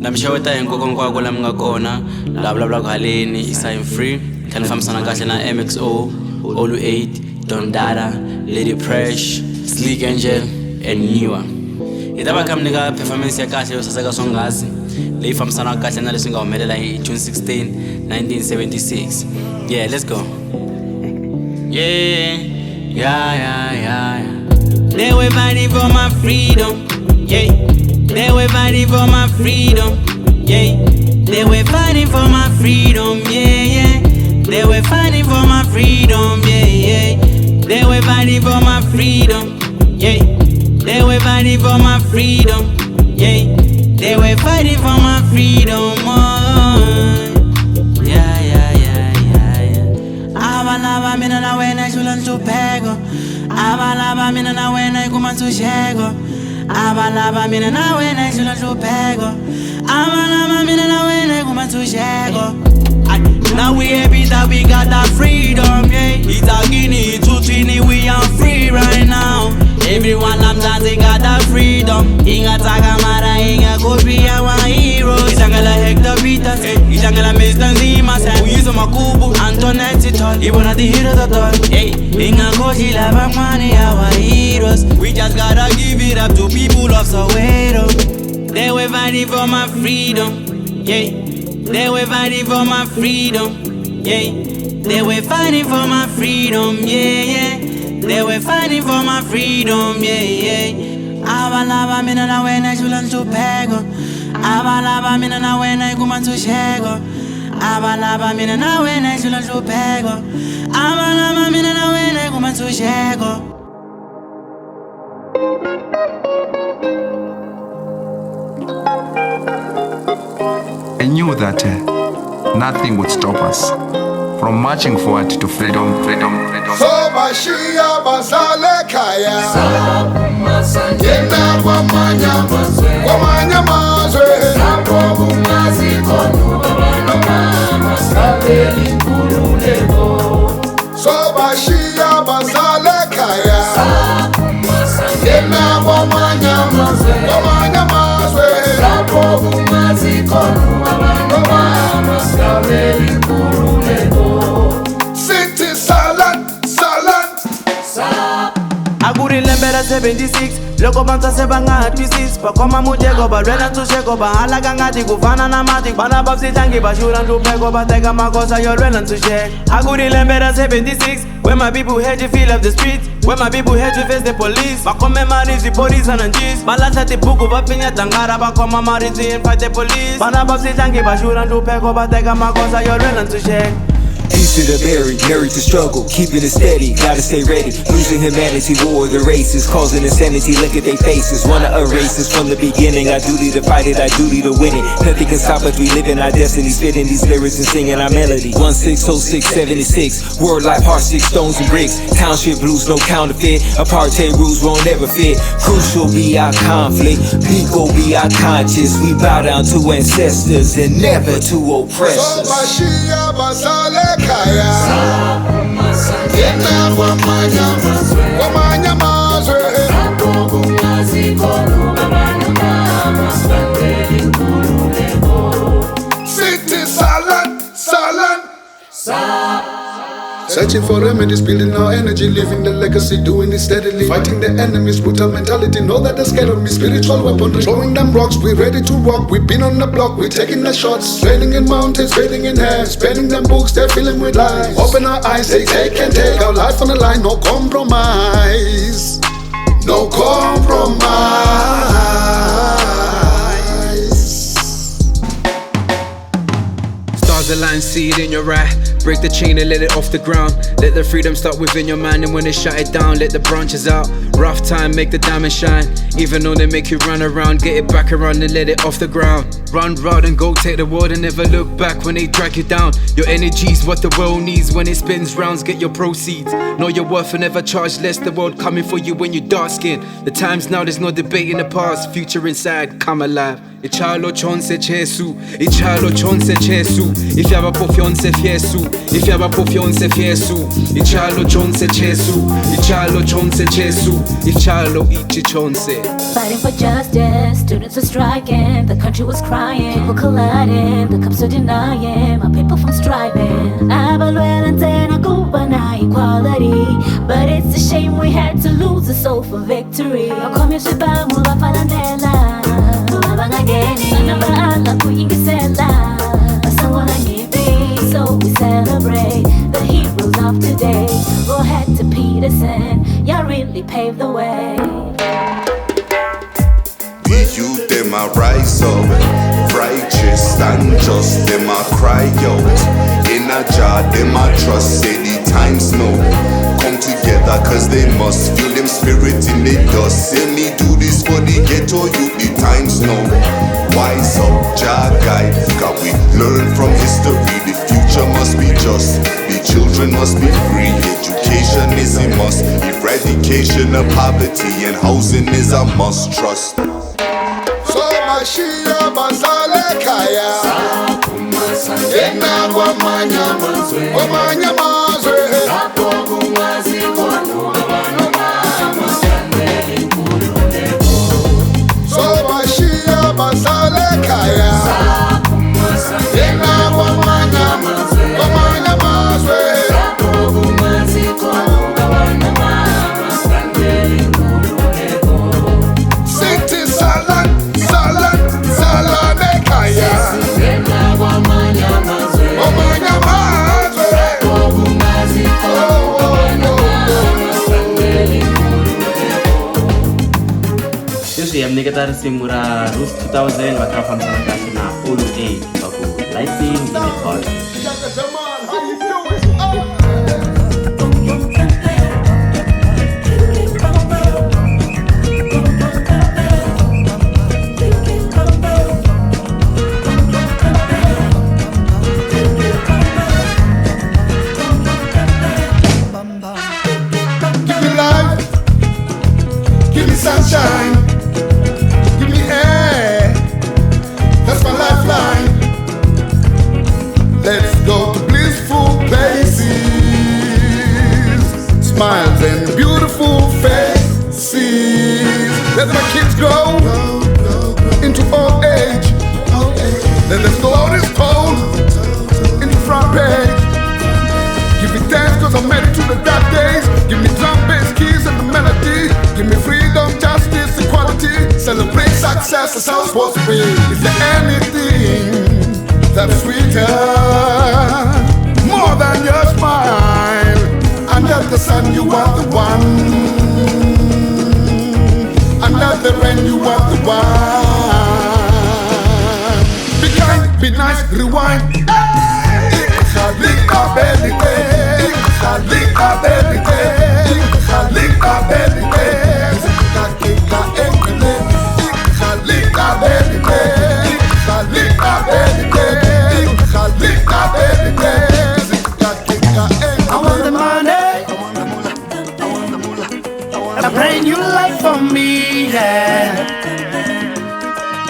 namshaweta hinkokonkwako la mga kona bla kuhaleni i-sign free kanifambisana kahle na mixo olu 8 Don Dada Lady Fresh Sleek Angel and Niwa itaba kamnika performance ya kahle yosaseka songazi leyi fambisana kahle na leswi nga humelela hi June 16 1976 yeah let's go yeah they were fighting for my freedom yeah they were fighting for my freedom yeah they were fighting for my freedom yeah they were fighting for my freedom yeah they were fighting for my freedom yeah they were fighting for my freedom yeah they were fighting for my freedom yeah abalaba mina na wena shula ntupheko abalaba mina na wena ikumantusheko abalaba mina na wena shula ntupheko abalaba mina na wena ikumantusheko. Now we happy that we got that freedom, yeah. It's a guinea, it's a we are free right now. Everyone I'm dancing got that freedom. Inga Takamara, Inga Kopi, our heroes. Ishangala Hector Peters, Ishangala Mr. Zima, Uyizo Makubu, Antoinette Tall, even at the heroes at all. Hey, Inga Koshi Lavamani, our heroes. We just gotta give it up to people of Soweto. They were fighting for my freedom, yeah. They were fighting for my freedom, yeah. They were fighting for my freedom, yeah. They were fighting for my freedom, yeah. Abalaba mina na wena shula ntupheko abalaba mina na wena ikumantusheko abalaba mina na wena shula ntupheko abalaba mina na wena ikumantusheko. I knew that nothing would stop us from marching forward to freedom. So bashia basale kaya yena kwa manya mazwe sababu mazikono bana mama sabeli kululego. So bashia basale kaya yena kwa manya mazwe sababu mazikono bana mama sabeli kululego. City salad Lembera 76 loko bantsa sebangahatisis bakoma mujeko balwela ntsusheko bahalaga ngati kufana na mati bana babsitlangi bashula ntlupheko bateka makosa yolwela ntsusheko. Akuri lembera 76 where my people had to feel of the streets, where my people had to face the police. Bakome marizi police and njis balahla tibuku bapinya dangara bakoma marizi and fight the police bana babsitlangi bashula ntlupheko bateka makosa yolwela ntsusheko. Peace to the buried, married to struggle, keeping it steady, gotta stay ready. Losing humanity, war, the races, causing insanity, look at their faces. Wanna erase us from the beginning, our duty to fight it, our duty to win it. Nothing can stop us, we live in our destiny, spitting these lyrics and singing our melody. 160676, world life, heart, 6 stones and bricks. Township blues, no counterfeit, apartheid rules won't ever fit. Crucial be our conflict, Pico be our conscience. We bow down to ancestors and never to oppressors. Kaya yena kwa manya mazwe sababu mazikono bana mama sabeli kululego. City salad searching for remedies, building our energy, living the legacy, doing it steadily. Fighting the enemies, brutal mentality, know that they're scared of me. Spiritual weaponry, throwing them rocks, we ready to rock. We've been on the block, we taking the shots. Training in mountains, fading in hands, spending them books, they're filling with lies. Open our eyes, they take and take our life on the line, no compromise. No compromise. Stars align, see it in your eye. Break the chain and let it off the ground. Let the freedom start within your mind, and when they shut it down, let the branches out. Rough time, make the diamond shine. Even though they make you run around, get it back around and let it off the ground. Run round and go take the world and never look back when they drag you down. Your energy's what the world needs when it spins rounds, get your proceeds. Know your worth and never charge less, the world coming for you when you dark skin. The times now, there's no debate in the past, future inside, come alive. Ichalo chonse chesu, ichalo chonse chesu. If you have a pofionse fiesu, ifyaba pofyonse fyesu ichalo chonse chesu ichalo chonse chesu ichalo ichi chonse. Fighting for justice, students were striking, the country was crying, people colliding, the cops are denying my people from striving. Abalwela ntena kuba na equality, but it's a shame we had to lose the soul for victory. Akomya shibamu bafalandela, abangageni nabaala kuyingisela, basangwana ngibi, so we celebrate the heroes of today. Go ahead to Peterson, y'all really paved the way. The youth, them a rise up, righteous and just, them a cry out. In a jar, them a trust, say the times no. Come together cause they must feel them spirit in the dust. Say me do this for the ghetto youth, the times no. Wise up, Jah guide, can we learn from history? The future must be just, the children must be free. Education is a must, eradication of poverty and housing is a must. Trust. Shia basale kaya ena kwa manyamazwe hapo kungazi kwanu abana mama sandeli kululeko so bashia basale kaya ena kwa manyamazwe hapo kungazi kwanu abana mama sandeli kululeko city salad Yamniketa risimu ra Roof 2000 wakafamsana kazi na All Day waku Lighting in the Call. Give me life, give me sunshine, give me air, that's my lifeline. Let's go to blissful places, smiles and beautiful faces. Let my kids grow into old age. Then let's go on this pole into front page. Give me thanks cause I'm married to the dark days. Give me drum bass, keys and the melody. Give me freedom, justice, equality. Celebrate success as how it's supposed to be. Is there anything that's sweeter, more than your smile? Under the sun you are the one, under the rain you are the one. Be kind, be nice, rewind. Link up every day, link up every day, link up every day. Link up every day, link up every day, link up every day. I want the money, a brand new life for me, yeah.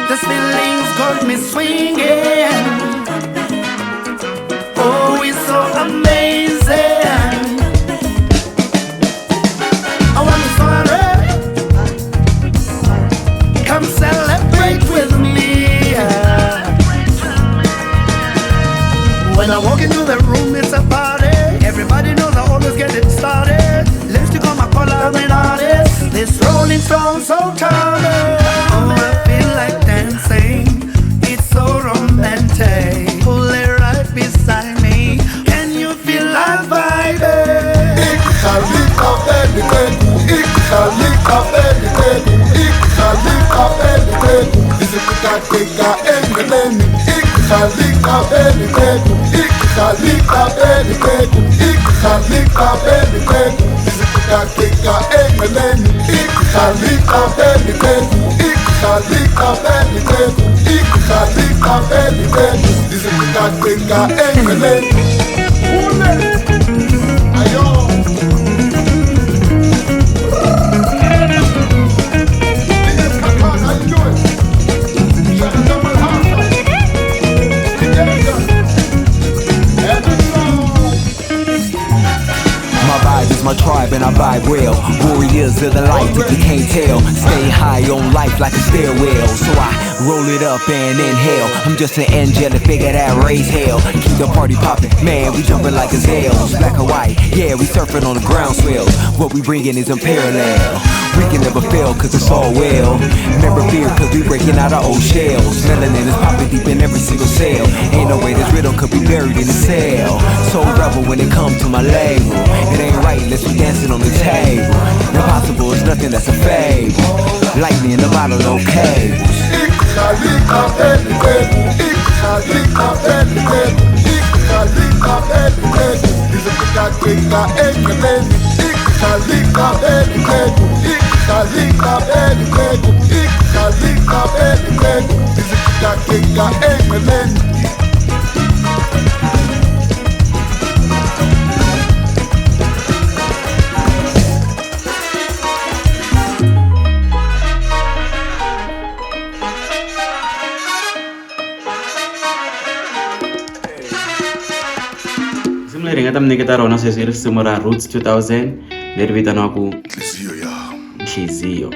This feeling's got me swinging. Oh, it's so amazing. I want to celebrate. Come celebrate with me, yeah. When I walk into the room, it's a party. Everybody knows I always get it started. Lipstick on my collar, I'm an artist. This rolling stone so charming. Oh, I feel like dancing. It's so romantic. Pull it right beside me. Can you feel like vibing? Link up every day. Link up every day. Link up every day. This is the guy every day. Link up every day. Link up every day. Link up every day. This is the guy every day. Link up every day. Link up every day. Link up every day. This is the guy every day. Ayo. Every song I vibe well. Warriors of the light, if you can't tell. Stay high on life like a stairwell. So I roll it up and inhale. I'm just an angelic figure that raise hell. Keep the party poppin', man, we jumpin' like gazelles. Black or white, yeah, we surfing on the ground swell. What we bringin' is unparalleled. We can never fail, cause it's all well. Never fear, cause we breaking out our old shells. Melanin is popping deep in every single cell. Ain't no way this rhythm could be buried in a cell. So rebel when it comes to my label. It ain't right unless we dancing on the table. Impossible is nothing that's a fable. Lightning in the bottle, no cables. Leri nga ta mi nyiketa rona sweswi i risimu ra Roots 2000 leri vitaniwaku Nhliziyo.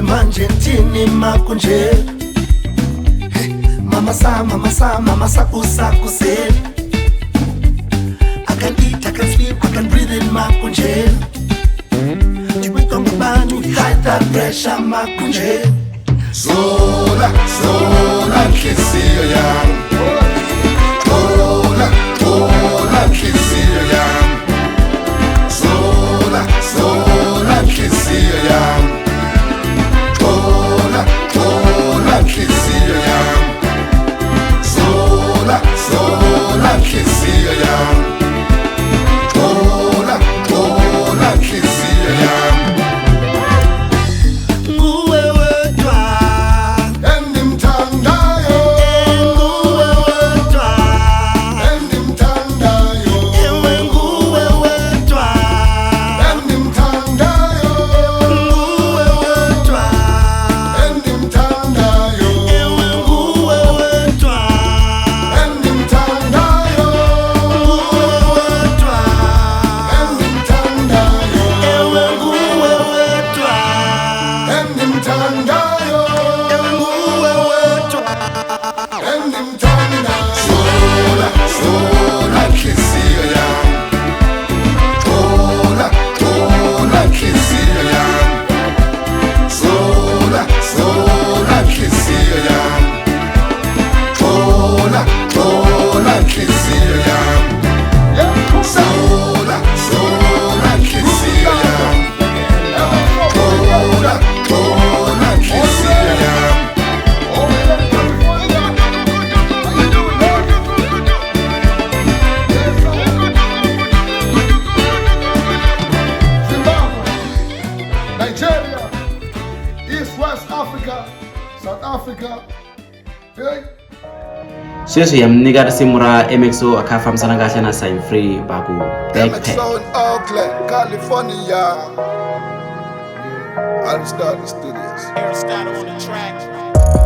Manje ntini makunje Mama sa kusel I can eat, I can sleep, I can breathe in makunje Jibweka mbani, hide that pressure makunje Zola nhliziyo yami Zola nhliziyo yami Zola nhliziyo yami Zola nhliziyo yami Zola nhliziyo yami Zola nhliziyo yami Nguwe wedwa Endimthandayo sweswi ya mi nyika risimu ra mixo a kha fambisana kahle na sign free va ku backpack. mixo in Oakland, California. Aristotle Studios.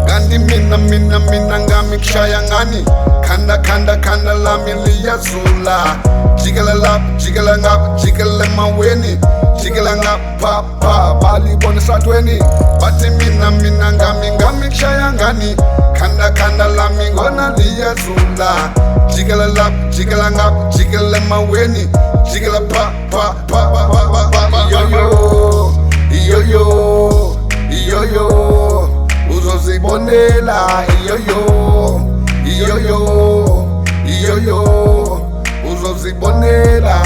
Gandhi mina ngamikshaya ngani. Kanda lami liyazula. Jigala lap, jigala ngap, jigala maweni. Jigala ngap, pa, bali boni satweni. Bati mina ngamikshaya ngani. Kanda lami ngona liyazula. Jigala lap, jigala ngap, jigala maweni. Jigala pa, yo, uzozibonela, uzozibonela,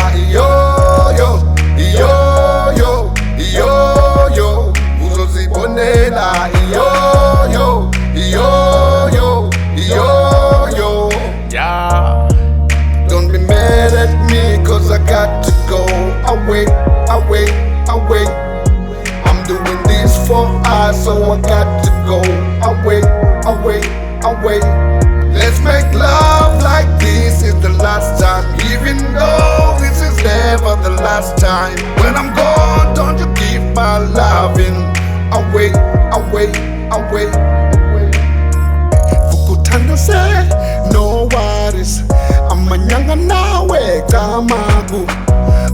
uzozibonela, yeah. Don't be mad at me, cause I got to go away. I'm doing this for us, so I got to go away. Let's make love like this is the last time, even though this is never the last time. When I'm gone, don't you keep my loving away. Fukuthanda say, no worries, amanyanga nawe kamagu.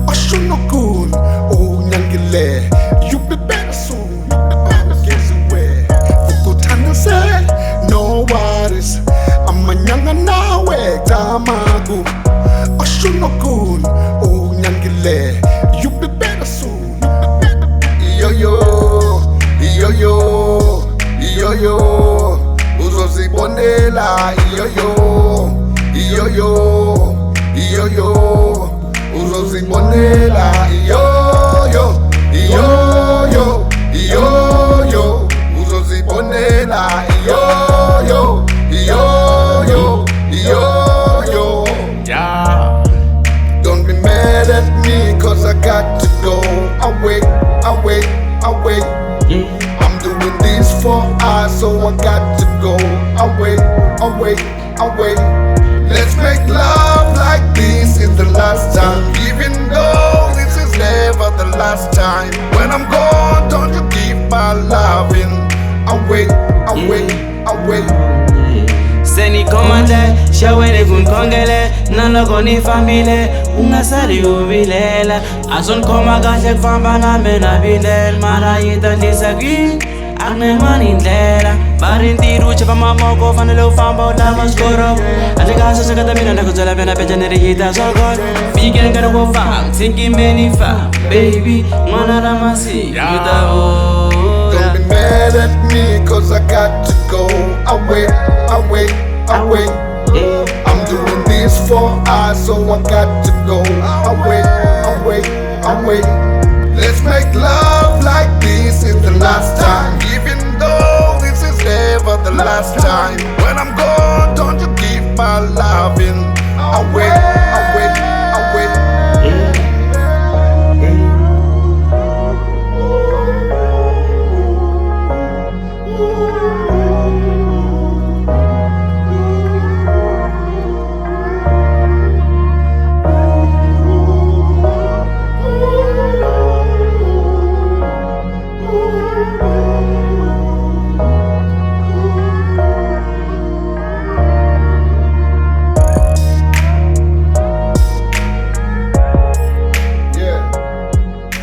Oshunokun, unyangile, you be better soon, guess away. Fukuthanda say, no worries, amanyanga nawe kamagu. Oshunokun, unyangile, you be better soon. Yo, uzozibonela, uzozibonela, uzozibonela, yeah. Don't be mad at me, cause I got to go away. I'm doing this for us, so I got to go away. Let's make love like this is the last time, even though this is never the last time. When I'm gone, don't you keep my loving away. Seni komande, shawele kunkongele, naloko ni famile, ungasali ubilela. Azon koma kahle kufamba nami nabindela, mara yitandisa kwini, akunemani indlela. Bari ntiru chapa mamoko, fanele ufamba ulama skoro. Anje kaso sekata mina ndakuzola pena pecha nerihita sokol. Fike ngara kufam, thinki many fam, baby, mwana ramasi, yuta Don't be mad at me, cause I got to go away. I'm doing this for us, so I got to go away. Let's make love like this is the last time, even though this is never the last time. When I'm gone, don't you keep my loving away.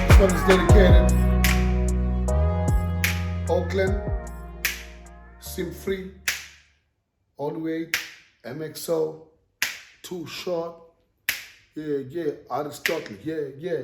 This one is dedicated Oakland, Sim Free, all the way, MXO, Too Short, yeah, Aristotle, yeah.